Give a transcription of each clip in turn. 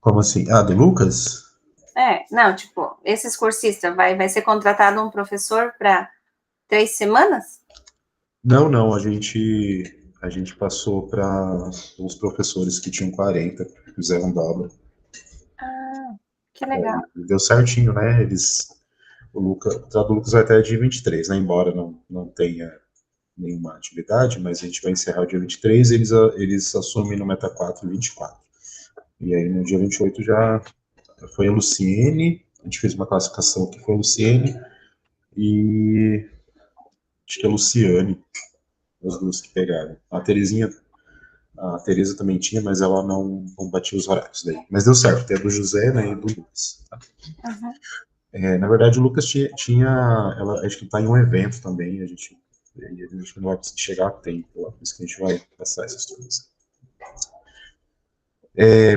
Como assim? Ah, do Lucas? Não, tipo, esses cursistas, vai ser contratado um professor para 3 semanas? Não, a gente passou para os professores que tinham 40, que fizeram dobra. Ah, que legal. Deu certinho, né? O contrato do Lucas vai até dia 23, né? Embora não tenha nenhuma atividade, mas a gente vai encerrar o dia 23, eles assumem no Meta 4 24. E aí no dia 28 já foi a Luciene, a gente fez uma classificação que foi a Luciene e acho que a Luciane, as duas que pegaram. A Tereza também tinha, mas ela não batia os horários daí. Mas deu certo, tem a do José, né, e do Lucas. Tá? Uhum. Na verdade, o Lucas ela acho que está em um evento também, a gente não vai conseguir chegar a tempo, por isso que a gente vai passar essas turmas.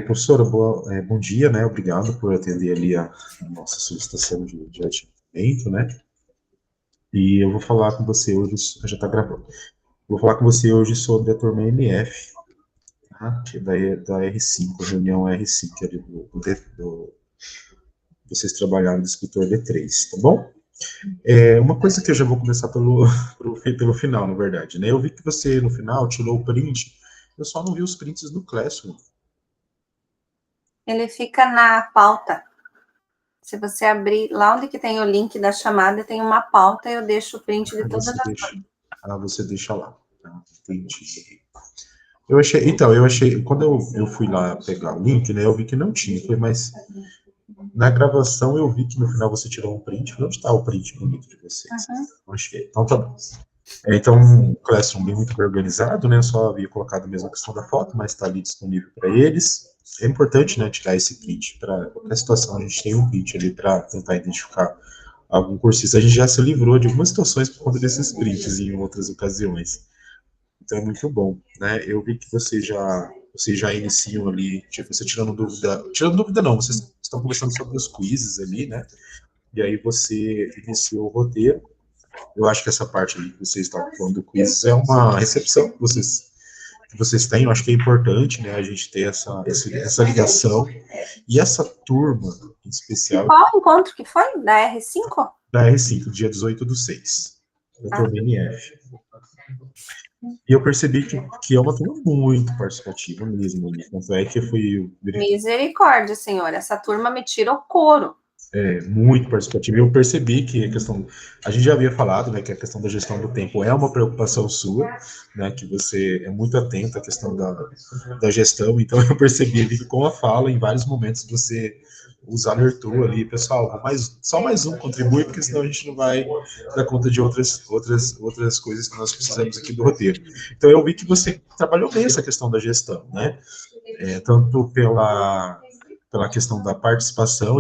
Professora, bom dia, né? Obrigado por atender ali a nossa solicitação de atendimento, né? E eu vou falar com você hoje, já está gravando. Vou falar com você hoje sobre a turma MF, tá? Que é da R5, a reunião R5, que é vocês trabalharam no escritor D3, tá bom? Uma coisa que eu já vou começar pelo final, na verdade, né? Eu vi que você, no final, tirou o print, eu só não vi os prints do Classroom. Ele fica na pauta. Se você abrir lá onde que tem o link da chamada, tem uma pauta e eu deixo o print de todas as coisas. Você deixa lá. Tá? Entendi. Quando eu fui lá pegar o link, né, eu vi que não tinha. Mas na gravação eu vi que no final você tirou um print. Onde está o print no link de vocês? Uhum. Achei. Então tá bom. Então, o Classroom bem muito bem organizado, né? Eu só havia colocado mesmo a questão da foto, mas está ali disponível para eles. É importante, né, tirar esse print para qualquer situação. A gente tem um print ali para tentar identificar algum cursista. A gente já se livrou de algumas situações por conta desses prints em outras ocasiões. Então é muito bom, né? Eu vi que vocês já iniciam ali, tipo, você tirando dúvida não, vocês estão conversando sobre os quizzes ali, né? E aí você iniciou o roteiro. Eu acho que essa parte ali que vocês estavam falando do quiz é uma recepção que vocês têm. Eu acho que é importante, né, a gente ter essa ligação. E essa turma, em E especial, qual encontro que foi? Da R5? da R5, dia 18/6, da Ah, turma NF. E eu percebi que é uma turma muito participativa mesmo. Tanto é que eu fui verificar. misericórdia, senhor. Essa turma me tira o couro. Muito participativa. E eu percebi que a questão, a gente já havia falado, né, que a questão da gestão do tempo é uma preocupação sua, né, que você é muito atento à questão da gestão. Então eu percebi ali que com a fala, em vários momentos você os alertou ali, pessoal, só mais um contribui, porque senão a gente não vai dar conta de outras coisas que nós precisamos aqui do roteiro. Então eu vi que você trabalhou bem essa questão da gestão, né? Tanto pela questão da participação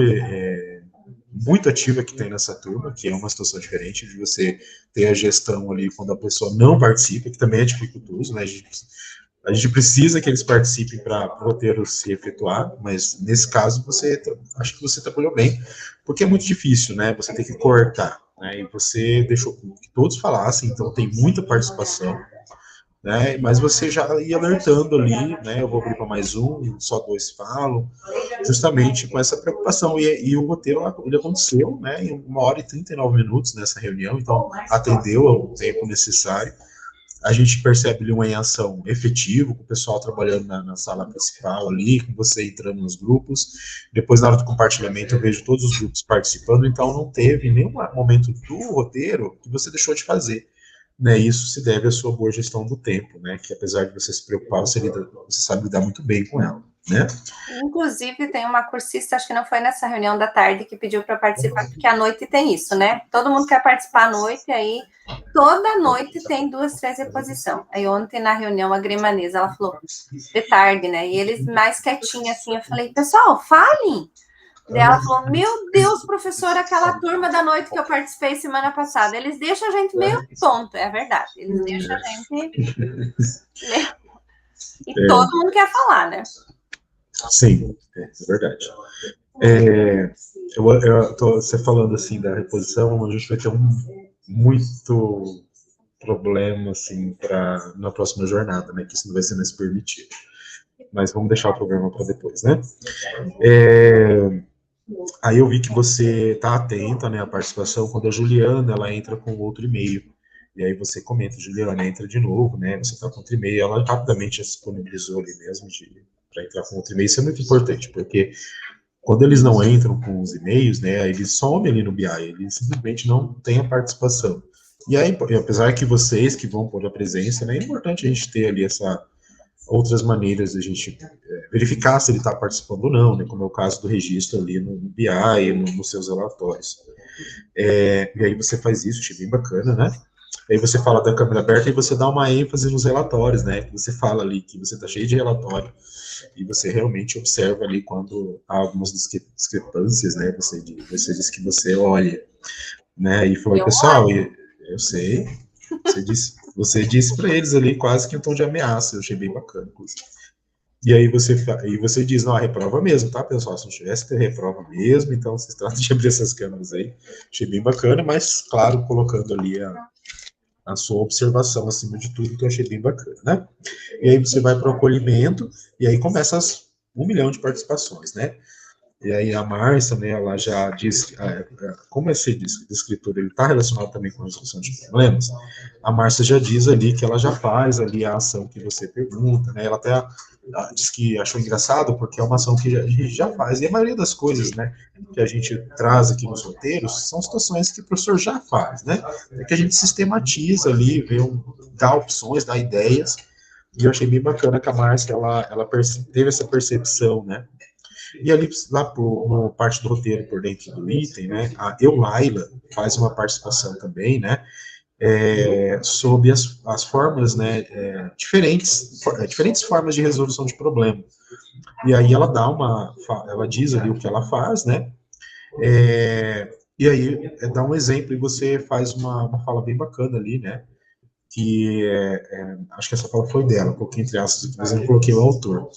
muito ativa que tem nessa turma, que é uma situação diferente de você ter a gestão ali quando a pessoa não participa, que também é dificultoso, né? A gente precisa que eles participem para o roteiro se efetuar, mas nesse caso acho que você trabalhou bem, porque é muito difícil, né? Você tem que cortar, né? E você deixou que todos falassem, então tem muita participação, né? Mas você já ia alertando ali, né? Eu vou abrir para mais um, só dois falam, justamente com essa preocupação. E o roteiro ele aconteceu, né? Em 1h39 nessa reunião, então atendeu ao tempo necessário. A gente percebe ali uma em ação efetivo, com o pessoal trabalhando na sala principal ali, com você entrando nos grupos. Depois, na hora do compartilhamento, eu vejo todos os grupos participando, então não teve nenhum momento do roteiro que você deixou de fazer. Né, isso se deve à sua boa gestão do tempo, né? Que apesar de você se preocupar, você sabe lidar muito bem com ela, né? Inclusive, tem uma cursista, acho que não foi nessa reunião da tarde, que pediu para participar, porque à noite tem isso, né? Todo mundo quer participar à noite, aí toda noite tem 2, 3 reposição. Aí ontem na reunião, a Grimanesa, ela falou, de tarde, né? E eles mais quietinhos assim, eu falei, pessoal, falem! Daí ela falou, meu Deus, professora, aquela turma da noite que eu participei semana passada, eles deixam a gente meio tonto, é verdade, eles deixam a gente meio... E todo mundo quer falar, né? Sim, é verdade. Você falando assim da reposição, a gente vai ter muito problema assim na próxima jornada, né? Que isso não vai ser mais permitido. mas vamos deixar o programa para depois, né? Aí eu vi que você está atenta, né, à participação, quando a Juliana, ela entra com outro e-mail. E aí você comenta, Juliana, entra de novo, né, você está com outro e-mail, ela rapidamente disponibilizou ali mesmo para entrar com outro e-mail. Isso é muito importante, porque quando eles não entram com os e-mails, né, eles somem ali no BI, eles simplesmente não têm a participação. E aí, apesar que vocês que vão pôr a presença, né, é importante a gente ter ali outras maneiras de a gente verificar se ele está participando ou não, né, como é o caso do registro ali no BI, nos seus relatórios. E aí você faz isso, achei bem bacana, né? Aí você fala da câmera aberta e você dá uma ênfase nos relatórios, né? Você fala ali que você está cheio de relatório e você realmente observa ali quando há algumas discrepâncias, né? Você diz que você olha, né? E falou, pessoal, eu sei, você disse para eles ali quase que um tom de ameaça, eu achei bem bacana, inclusive. E aí você diz, não, a reprova mesmo, tá, pessoal? Se não tivesse, ter reprova mesmo, então vocês tratam de abrir essas câmeras aí. Achei bem bacana, mas, claro, colocando ali a sua observação acima de tudo, que eu achei bem bacana, né? E aí você vai para o acolhimento, e aí começa as 1 milhão de participações, né? E aí a Márcia, né, ela já disse, como esse descritor ele está relacionado também com a resolução de problemas, a Márcia já diz ali que ela já faz ali a ação que você pergunta, né, ela até diz que achou engraçado porque é uma ação que a gente já faz, e a maioria das coisas, né, que a gente traz aqui nos roteiros são situações que o professor já faz, né, é que a gente sistematiza ali, dá opções, dá ideias, e eu achei bem bacana que a Márcia, ela teve essa percepção, né, e ali, lá no parte do roteiro, por dentro do item, né, a Eulaila faz uma participação também, né, sobre as formas, né, diferentes formas de resolução de problema. E aí ela diz ali o que ela faz, né, e aí dá um exemplo e você faz uma fala bem bacana ali, né, que acho que essa fala foi dela, coloquei entre aspas, mas eu não coloquei o autor.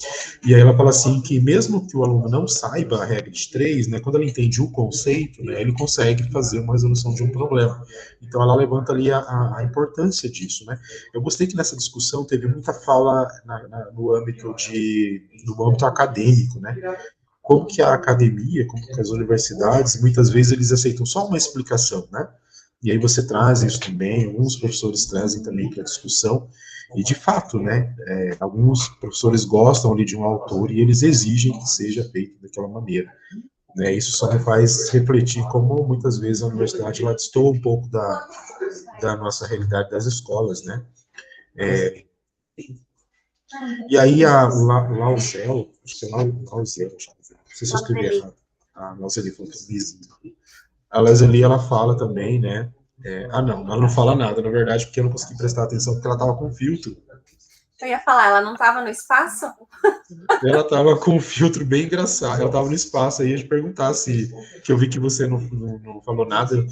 E aí ela fala assim que mesmo que o aluno não saiba a regra de três, né, quando ele entende o conceito, né, ele consegue fazer uma resolução de um problema. Então ela levanta ali a importância disso, né. Eu gostei que nessa discussão teve muita fala no âmbito acadêmico, né, como que a academia, como que as universidades, muitas vezes eles aceitam só uma explicação, né? E aí você traz isso também, alguns professores trazem também para a discussão, e de fato, né, alguns professores gostam ali de um autor e eles exigem que seja feito daquela maneira. Né? Isso só me faz refletir como muitas vezes a universidade ela destoa um pouco da nossa realidade das escolas, né? E aí a Lauzel, acho que é Lauzel, não sei se eu escrevi errado, a Lauzeli falou que é mesmo. A Leslie, ela fala também, né? Não, ela não fala nada, na verdade, porque eu não consegui prestar atenção, porque ela estava com filtro. Eu ia falar, ela não estava no espaço? Ela estava com um filtro bem engraçado, ela estava no espaço, aí a gente perguntar que eu vi que você não falou nada,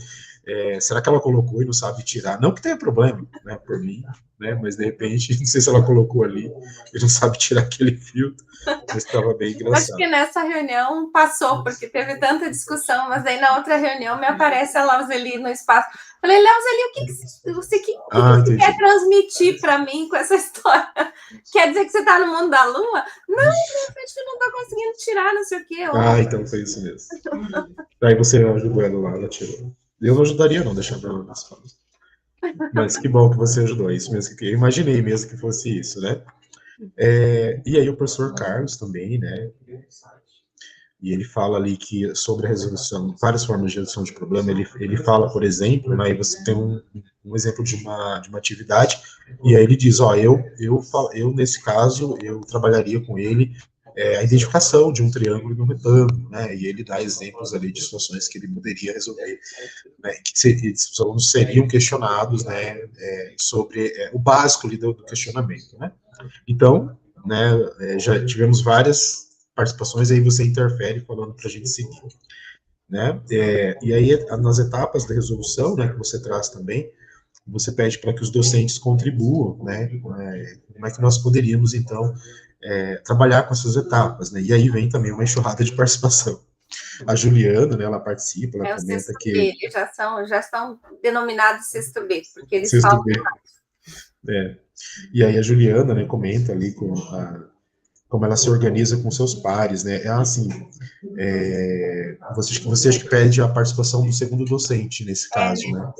será que ela colocou e não sabe tirar? Não que tenha problema, né, por mim, né, mas de repente, não sei se ela colocou ali e não sabe tirar aquele filtro, mas estava bem engraçado. Acho que nessa reunião passou, porque teve tanta discussão, mas aí na outra reunião me aparece a Lauzeli no espaço. Falei, Lauzeli, o que você quer transmitir para mim com essa história? Quer dizer que você está no mundo da lua? Não, acho que eu não estou conseguindo tirar, não sei o quê. Então foi isso mesmo. Aí você ajudou ela lá, ela tirou. Eu não ajudaria, não, deixar ela nas falas. Mas que bom que você ajudou, é isso mesmo que eu imaginei mesmo que fosse isso, né? E aí o professor Carlos também, né? E ele fala ali que sobre a resolução, várias formas de resolução de problema, ele fala, por exemplo, né, você tem um exemplo de uma atividade, e aí ele diz, eu nesse caso, eu trabalharia com ele a identificação de um triângulo e um retângulo, né, e ele dá exemplos ali de situações que ele poderia resolver, né, que os alunos seriam questionados, né, sobre o básico ali do questionamento, né. Então, né, já tivemos várias participações, aí você interfere falando para a gente seguir, né? E aí, nas etapas da resolução, né, que você traz também, você pede para que os docentes contribuam, né? Como é que nós poderíamos, então, trabalhar com essas etapas, né? E aí vem também uma enxurrada de participação. A Juliana, né, ela participa, ela comenta que... Eles já estão denominados sexto B, porque eles falam B. E aí a Juliana, né, comenta ali com como ela se organiza com seus pares, né? É assim, você acha que pede a participação do segundo docente nesse caso, né?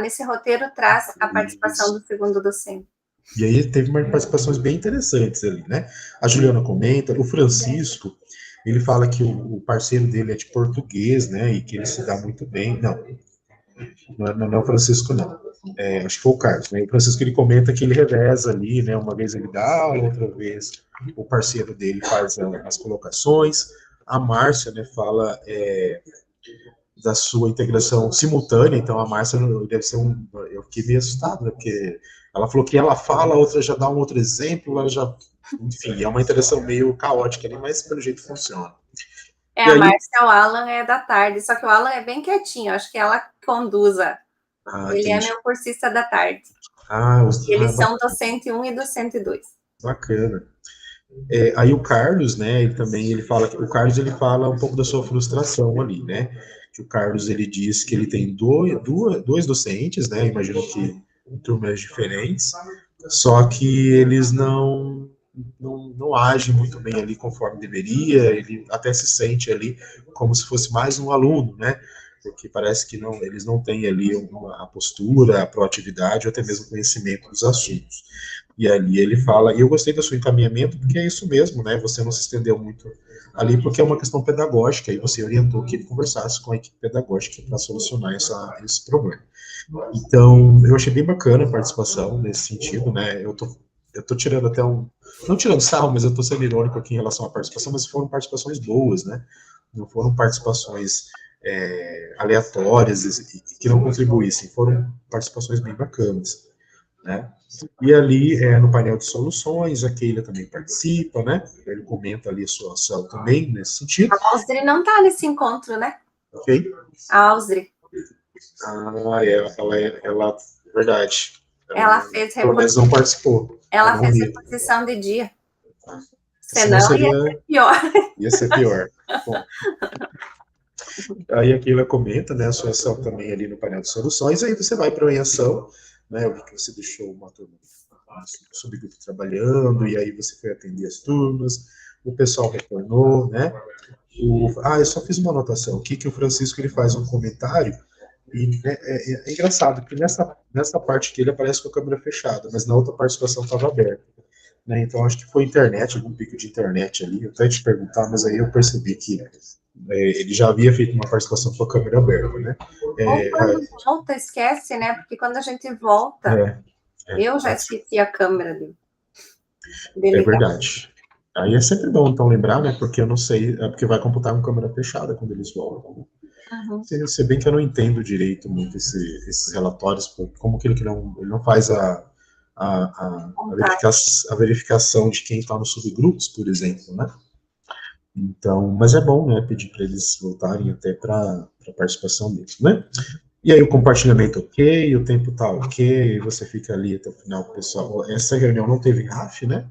Nesse roteiro traz a participação Isso. do segundo docente. E aí teve umas participações bem interessantes ali, né? A Juliana comenta, o Francisco, ele fala que o parceiro dele é de português, né? E que ele se dá muito bem. Não é o Francisco, não. Acho que foi o Carlos, né? O Francisco, ele comenta que ele reveza ali, né? Uma vez ele dá aula, outra vez o parceiro dele faz as colocações. A Márcia, né, fala da sua integração simultânea, então a Márcia deve ser eu fiquei meio assustado, né, porque ela falou que ela fala, a outra já dá um outro exemplo, ela já, enfim, é uma interação meio caótica ali, mas pelo jeito funciona. A Márcia, o Alan é da tarde, só que o Alan é bem quietinho, acho que ela conduza. Ele entendi. É meu cursista da tarde. Eles são docente 1 e docente 2. Bacana. Aí o Carlos, né, ele fala que o Carlos ele fala um pouco da sua frustração ali, né? Que o Carlos ele diz que ele tem dois docentes, né? Imagino que em turmas diferentes, só que eles não agem muito bem ali conforme deveria. Ele até se sente ali como se fosse mais um aluno, né? Porque parece que eles não têm ali a postura, a proatividade ou até mesmo conhecimento dos assuntos. E ali ele fala, e eu gostei do seu encaminhamento, porque é isso mesmo, né? Você não se estendeu muito ali, porque é uma questão pedagógica, e você orientou que ele conversasse com a equipe pedagógica para solucionar esse problema. Então, eu achei bem bacana a participação nesse sentido, né? Eu tô tirando até não tirando sarro, mas eu tô sendo irônico aqui em relação à participação, mas foram participações boas, né? Não foram participações aleatórias e que não contribuíssem, foram participações bem bacanas, né? E ali, no painel de soluções, a Keila também participa, né? Ele comenta ali a sua ação também, nesse sentido. A Ausdri não está nesse encontro, né? Ok. A Ausdri. Ela verdade. Ela fez pelo menos não participou. Ela fez reposição de dia. Senão seria, ia ser pior. Ia ser pior. Bom. Aí a Keila comenta, né, a sua ação também ali no painel de soluções, aí você vai para a ação, né, o que você deixou uma turma, subgrupo trabalhando, e aí você foi atender as turmas, o pessoal retornou, né, eu só fiz uma anotação aqui, que o Francisco, ele faz um comentário, e né, é engraçado, porque nessa parte que ele aparece com a câmera fechada, mas na outra participação estava aberta, né, então acho que foi internet, algum pico de internet ali, eu até te perguntar, mas aí eu percebi que ele já havia feito uma participação com a câmera aberta, né? Ou quando volta, esquece, né? Porque quando a gente volta, eu já esqueci a câmera dele. É verdade. Aí é sempre bom, então, lembrar, né? Porque eu não sei, porque vai computar com câmera fechada quando eles voltam. Se bem que eu não entendo direito muito esses relatórios, como que ele não faz a verificação de quem está nos subgrupos, por exemplo, né? Então, mas é bom, né, pedir para eles voltarem até para a participação deles, né? E aí o compartilhamento ok, o tempo tá ok, você fica ali até o final, pessoal. Essa reunião não teve RAF, né?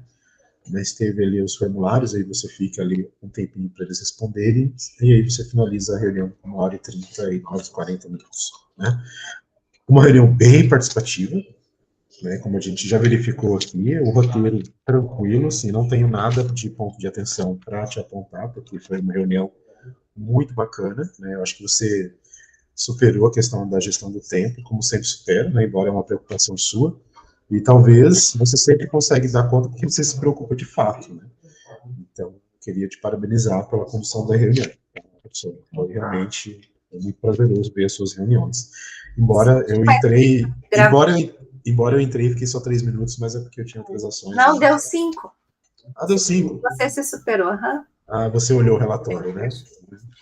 Mas teve ali os formulários, aí você fica ali um tempinho para eles responderem, e aí você finaliza a reunião com 1h30 e 40 minutos, né? Uma reunião bem participativa, né, como a gente já verificou aqui, o roteiro tranquilo, assim, não tenho nada de ponto de atenção para te apontar, porque foi uma reunião muito bacana, né, eu acho que você superou a questão da gestão do tempo, como sempre supera, né, embora é uma preocupação sua, e talvez você sempre consegue dar conta porque você se preocupa de fato, né. Então, queria te parabenizar pela condução da reunião. Foi realmente muito prazeroso ver as suas reuniões. Embora eu entrei e fiquei só 3 minutos, mas é porque eu tinha outras ações. Não, deu 5. Deu 5. Você se superou, você olhou o relatório, né?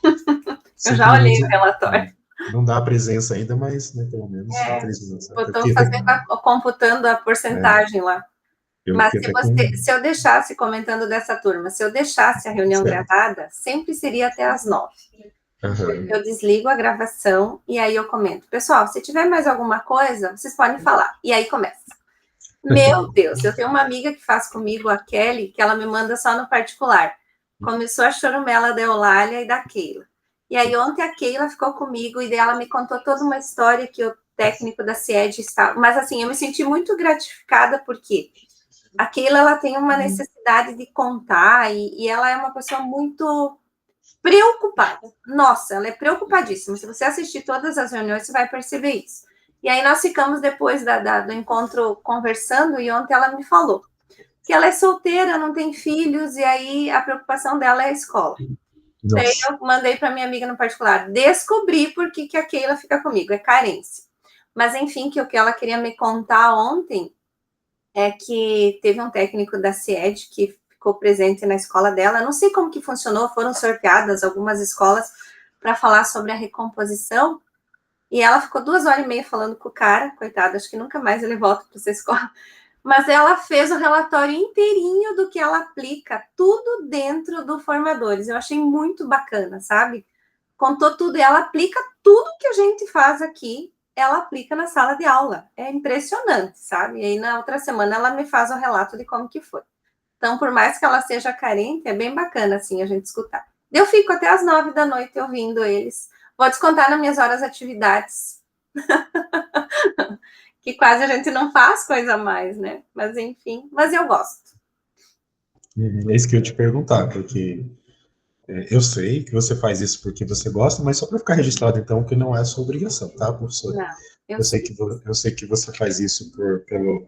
Eu já olhei o relatório. Não dá a presença ainda, mas né, pelo menos 3 minutos. Estou computando a porcentagem lá. Mas se eu deixasse, comentando dessa turma, se eu deixasse a reunião gravada, sempre seria até as 9. Eu desligo a gravação e aí eu comento. Pessoal, se tiver mais alguma coisa, vocês podem falar. E aí começa. Meu Deus, eu tenho uma amiga que faz comigo, a Kelly, que ela me manda só no particular. Começou a chorumela da Eulália e da Keila. E aí ontem a Keila ficou comigo e ela me contou toda uma história que o técnico da CIED estava... Mas assim, eu me senti muito gratificada porque A Keila, ela tem uma necessidade de contar e ela é uma pessoa muito preocupada. Nossa, ela é preocupadíssima. Se você assistir todas as reuniões, você vai perceber isso. E aí nós ficamos depois do encontro conversando e ontem ela me falou que ela é solteira, não tem filhos, e aí a preocupação dela é a escola. Daí eu mandei para minha amiga no particular, descobri por que a Keila fica comigo, é carência. Mas enfim, que o que ela queria me contar ontem é que teve um técnico da CIED que ficou presente na escola dela, não sei como que funcionou, foram sorteadas algumas escolas para falar sobre a recomposição, e ela ficou 2 horas e meia falando com o cara, coitado, acho que nunca mais ele volta para essa escola, mas ela fez o relatório inteirinho do que ela aplica, tudo dentro do Formadores. Eu achei muito bacana, sabe? Contou tudo e ela aplica tudo que a gente faz aqui, ela aplica na sala de aula. É impressionante, sabe? E aí na outra semana ela me faz o relato de como que foi. Então, por mais que ela seja carente, é bem bacana, assim, a gente escutar. Eu fico até as 9 da noite ouvindo eles. Vou descontar nas minhas horas atividades. Que quase a gente não faz coisa a mais, né? Mas enfim, mas eu gosto. É isso que eu ia te perguntar, porque eu sei que você faz isso porque você gosta, mas só para ficar registrado, então, que não é sua obrigação, tá, professor? Não, eu sei que você faz isso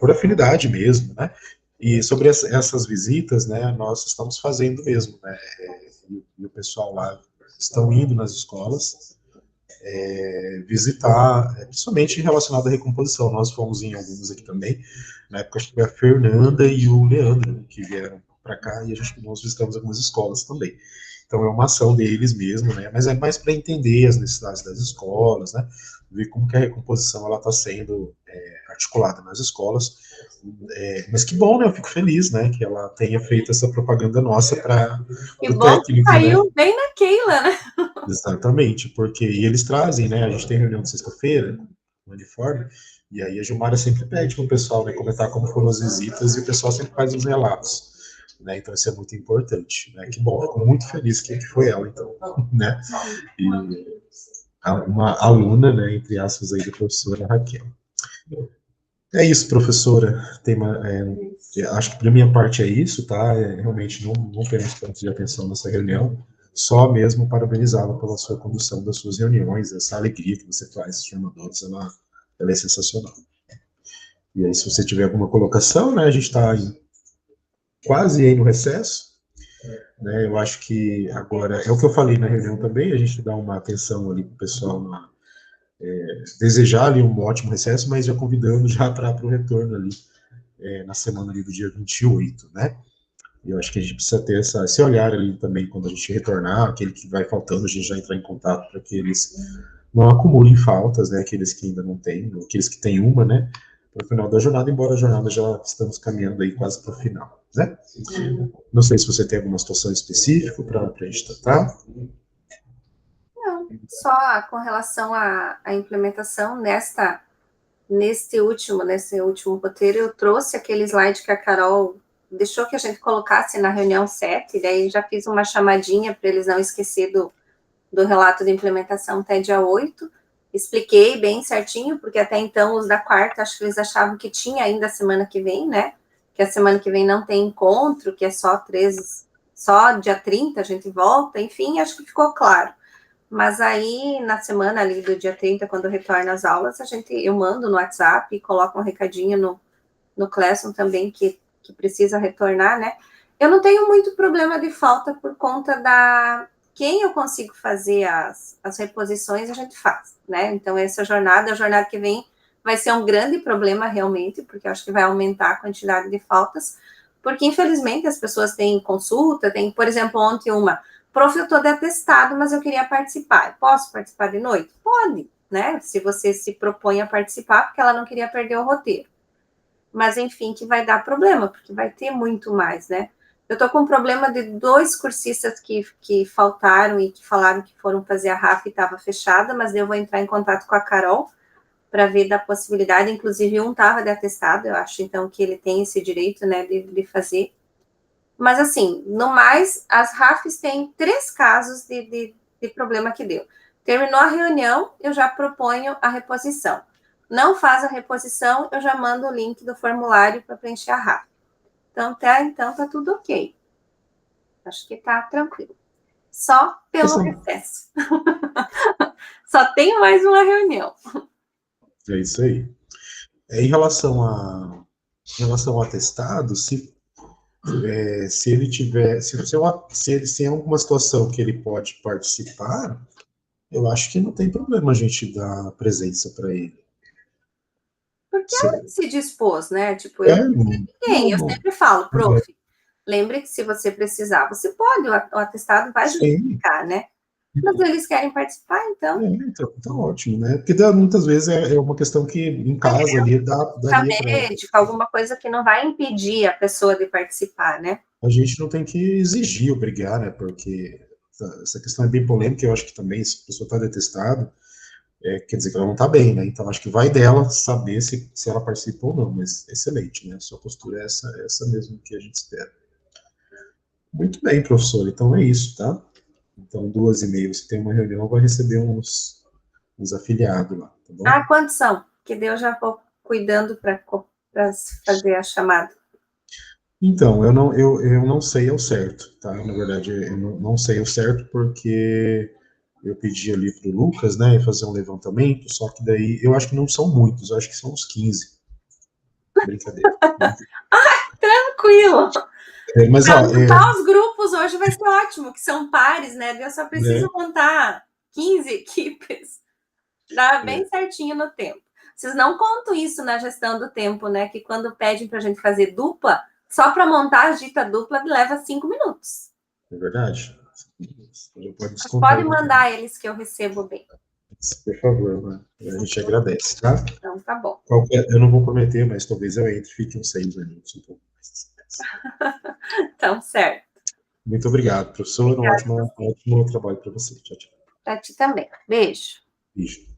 por afinidade mesmo, né? E sobre essas visitas, né, nós estamos fazendo mesmo, né? E o pessoal lá estão indo nas escolas visitar, principalmente relacionado à recomposição. Nós fomos em alguns aqui também, na época acho que foi a Fernanda e o Leandro que vieram para cá, e nós visitamos algumas escolas também. Então é uma ação deles mesmo, né? Mas é mais para entender as necessidades das escolas, né? Ver como que a recomposição ela está sendo articulada nas escolas. Mas que bom, né? Eu fico feliz, né? Que ela tenha feito essa propaganda nossa para o técnico, caiu né? bem na Keila, né? Exatamente, porque e eles trazem, né? A gente tem reunião de sexta-feira, no uniforme, e aí a Gilmara sempre pede para o pessoal, né, comentar como foram as visitas, e o pessoal sempre faz os relatos, né? Então isso é muito importante, né? Que bom, fico muito feliz que foi ela, então, né? E uma aluna, né, entre aspas, aí da professora Raquel. É isso, professora. Acho que para minha parte é isso, tá? Realmente não temos pontos de atenção nessa reunião, só mesmo parabenizá-la pela sua condução das suas reuniões, essa alegria que você traz, os formadores, ela é sensacional. E aí, se você tiver alguma colocação, né, a gente está quase aí no recesso, né? Eu acho que agora, é o que eu falei na reunião também, a gente dá uma atenção ali para o pessoal desejar ali um ótimo recesso, mas já convidando já para o retorno ali na semana ali do dia 28, né? E eu acho que a gente precisa ter esse olhar ali também quando a gente retornar, aquele que vai faltando, a gente já entrar em contato para que eles não acumulem faltas, né? Aqueles que ainda não têm, aqueles que têm uma, né? Para o final da jornada, embora a jornada já estamos caminhando aí quase para o final, né? Não sei se você tem alguma situação específica para a gente tratar. Não, só com relação à implementação nesse último roteiro, eu trouxe aquele slide que a Carol deixou que a gente colocasse na reunião 7, e daí já fiz uma chamadinha para eles não esquecer do relato de implementação até dia 8. Expliquei bem certinho, porque até então os da quarta, acho que eles achavam que tinha ainda a semana que vem, né? Que a semana que vem não tem encontro, que é só dia 30 a gente volta, enfim, acho que ficou claro. Mas aí, na semana ali do dia 30, quando retorna às aulas, eu mando no WhatsApp e coloco um recadinho no Classroom também que precisa retornar, né? Eu não tenho muito problema de falta por conta quem eu consigo fazer as reposições, a gente faz, né? Então, a jornada que vem vai ser um grande problema realmente, porque eu acho que vai aumentar a quantidade de faltas, porque infelizmente as pessoas têm consulta, por exemplo, ontem prof, eu estou de atestado, mas eu queria participar. Posso participar de noite? Pode, né? Se você se propõe a participar, porque ela não queria perder o roteiro. Mas, enfim, que vai dar problema, porque vai ter muito mais, né? Eu tô com um problema de 2 cursistas que faltaram e que falaram que foram fazer a RAF e estava fechada, mas eu vou entrar em contato com a Carol para ver da possibilidade, inclusive um estava de atestado, eu acho, então, que ele tem esse direito, né, de fazer. Mas, assim, no mais, as RAFs têm 3 casos de problema que deu. Terminou a reunião, eu já proponho a reposição. Não faz a reposição, eu já mando o link do formulário para preencher a RAF. Então tá tudo ok. Acho que tá tranquilo. Só pelo recesso. Só tem mais uma reunião. É isso aí. Em relação ao atestado, se ele tiver, se em alguma situação que ele pode participar, eu acho que não tem problema a gente dar presença para ele. Porque ela se dispôs, né? Tipo, eu sempre falo, prof, lembre que se você precisar, você pode, o atestado vai justificar, né? Mas eles querem participar, então. Então tá ótimo, né? Porque muitas vezes é uma questão que em casa ali daria para. Médica, alguma coisa que não vai impedir a pessoa de participar, né? A gente não tem que exigir, obrigar, né? Porque essa questão é bem polêmica, eu acho que também, se a pessoa está detestada, quer dizer que ela não está bem, né? Então acho que vai dela saber se ela participa ou não, mas excelente, né? Sua postura é essa mesmo que a gente espera. Muito bem, professor, então é isso, tá? Então, 2h30, você tem uma reunião, vai receber uns afiliados lá, tá bom? Ah, quantos são? Que daí eu já vou cuidando para fazer a chamada. Então, eu não sei ao certo, tá? Na verdade, eu não sei ao certo porque eu pedi ali para o Lucas, né, fazer um levantamento, só que daí eu acho que não são muitos, eu acho que são uns 15. Brincadeira. Tranquilo. Mas, ó, montar os grupos hoje vai ser ótimo, que são pares, né? Eu só preciso montar 15 equipes. Dá bem certinho no tempo. Vocês não contam isso na gestão do tempo, né? Que quando pedem para a gente fazer dupla, só para montar a dita dupla leva 5 minutos. É verdade. Pode mandar eles que eu recebo bem. Por favor, mano. A gente agradece, tá? Então tá bom. Eu não vou prometer, mas talvez eu entre, fique uns 6 minutos, um pouco mais. Então, certo. Muito obrigado, professor. Um ótimo trabalho para você. Tchau, tchau. Para ti também. Beijo. Beijo.